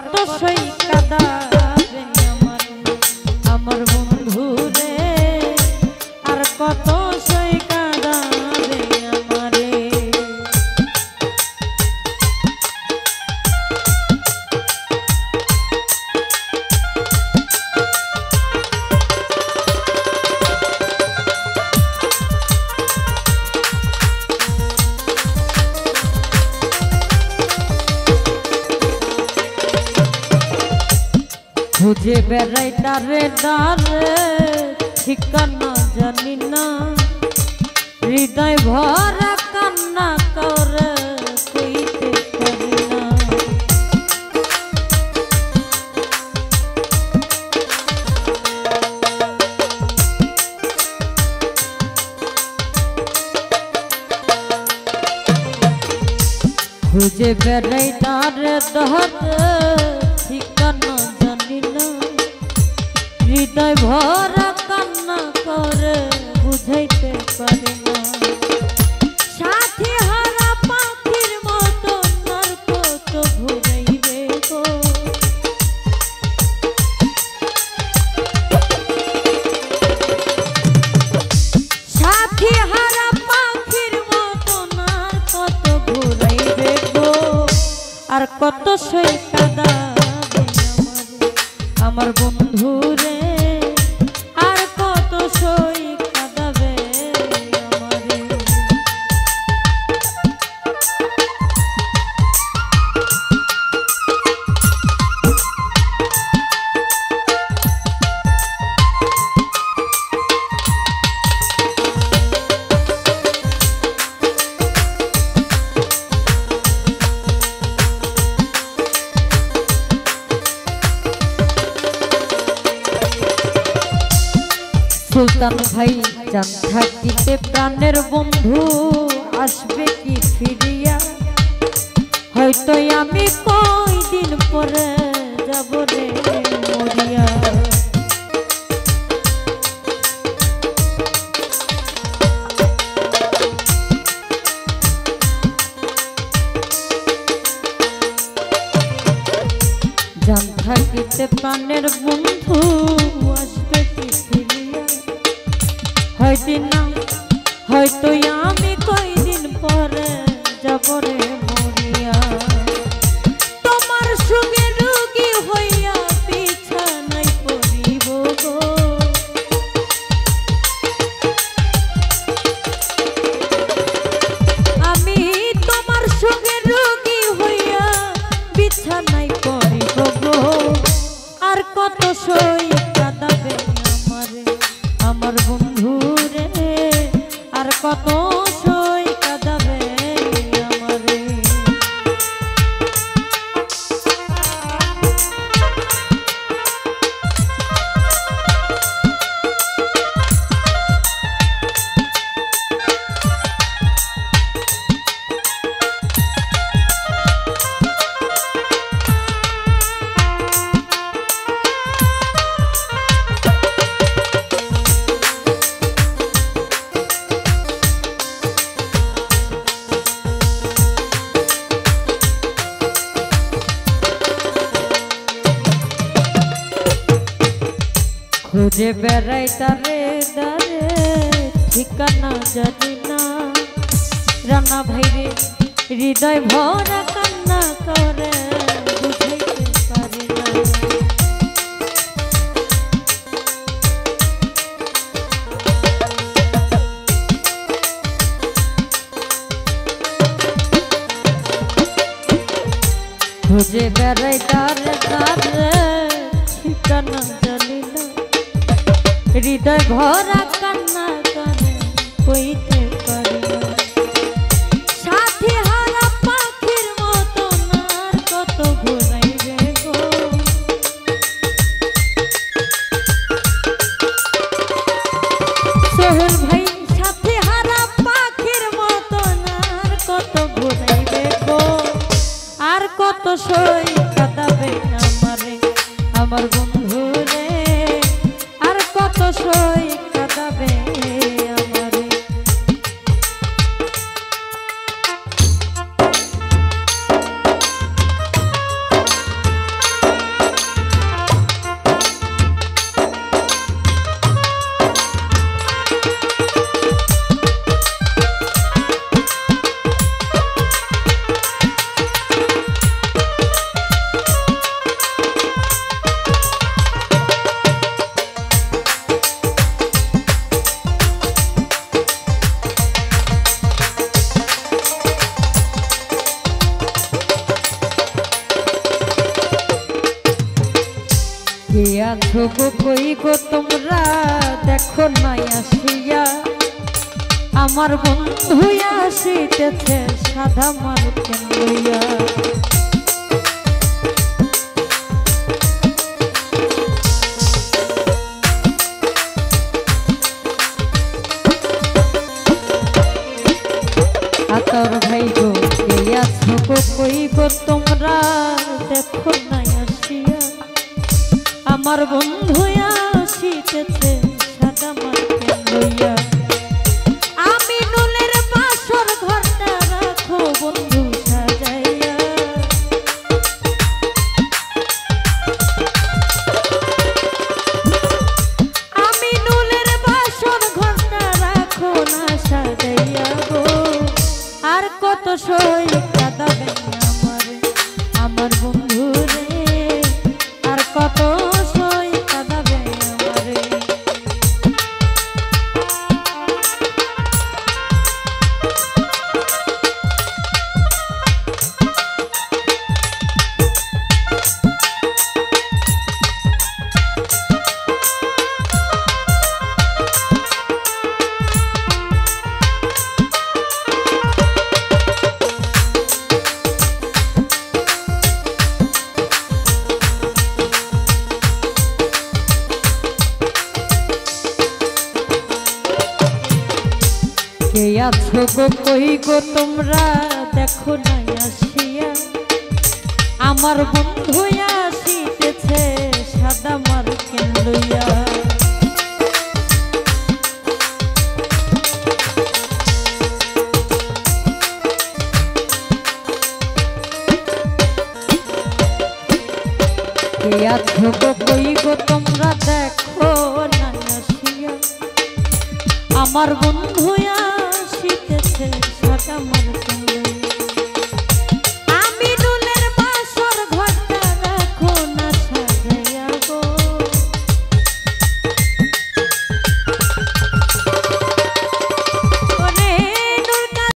কত সই কাঁদাবে আমার আমার বন্ধু রে, আর কত সই কাঁদাবে আমারে। খুঁজে বেড়াই ডারে ডারে ঠিকানা জানি না, হৃদয় ভরা কান্না করে কইতে পারি না। খুঁজে বেড়াই ডারে ডারে ঠিকানা জানি না, হৃদয় ভরা কান্না করে বুঝাইতে পারি না। সাথী হারা পাখির মতো আর কত ঘুরাইবে গো, সাথী হারা পাখির মতো আর কত ঘুরাইবে গো, আর কত সই কাঁদাবে আমার বন্ধু রে, আর কত সই কাঁদাবে আমারে। সুলতান ভাই জান থাকিতে প্রাণের বন্ধু আসবে কি ফিরিয়া, হয়তো আমি কয়দিন পরে যাব রে মরিয়া। জান থাকিতে প্রাণের বন্ধু আসবে কি ফিরিয়া, হয়তো না হয়তো আমি কয়দিন পরে যাব রে মরিয়া। তোমার সুখে রোগী হইয়া বিছানায় পড়িব গো, আমি তোমার সুখে রোগী হইয়া বিছানায় পড়িব গো, আর কত সই কাঁদাবে আমারে আমার বন্ধু রে, আর কত সই কাঁদাবে আমারে। খুঁজে বেড়াই দারে দারে ঠিকানা জানি না, রানা ভাইরে হৃদয় ভরা কান্না করে বুঝাইতে পারি না। খুঁজে বেড়াই দারে দারে ঠিকানা জানি না, হৃদয় ভরা কান্না করে কইতে পারি না। সাথী হারা পাখির মতো আর কত ঘুরাইবে গো, সোহেল ভাই সাথী হারা পাখির মতো আর কত ঘুরাইবে গো, আর কত সই কাঁদাবে আমারে আমার বন্ধু রে, আর কত সই কাঁদাবে আমারে। আছো গো কই গো তোমরা দেখো নাই আসিয়া আমার বন্ধু আসিতেছে সাদা মারুকে লইয়া আতর ভাই গো কে আছো গো কই গো তোমরা দেখো নাই আসিয়া আমার বন্ধু আসিতেছে সাদা মারুকে লইয়া আমি নুলের বাসর ঘরটা রাখো বন্ধু সাজাইয়া আমি নুলের বাসর ঘরটা রাখো না সাজাইয়া গো আর কত সই কাঁদাবে আমারে আমার বন্ধু রে আর কত সই কাঁদাবে আমারে কে আছো গো কই গো তোমরা দেখো নাই আসিয়া আমার বন্ধু আসিতেছে সাদা মারুকে লইয়া কে আছো গো কই গো তোমরা দেখো নাই আসিয়া আমার বন্ধু আসিতেছে সাদা মারুকে লইয়া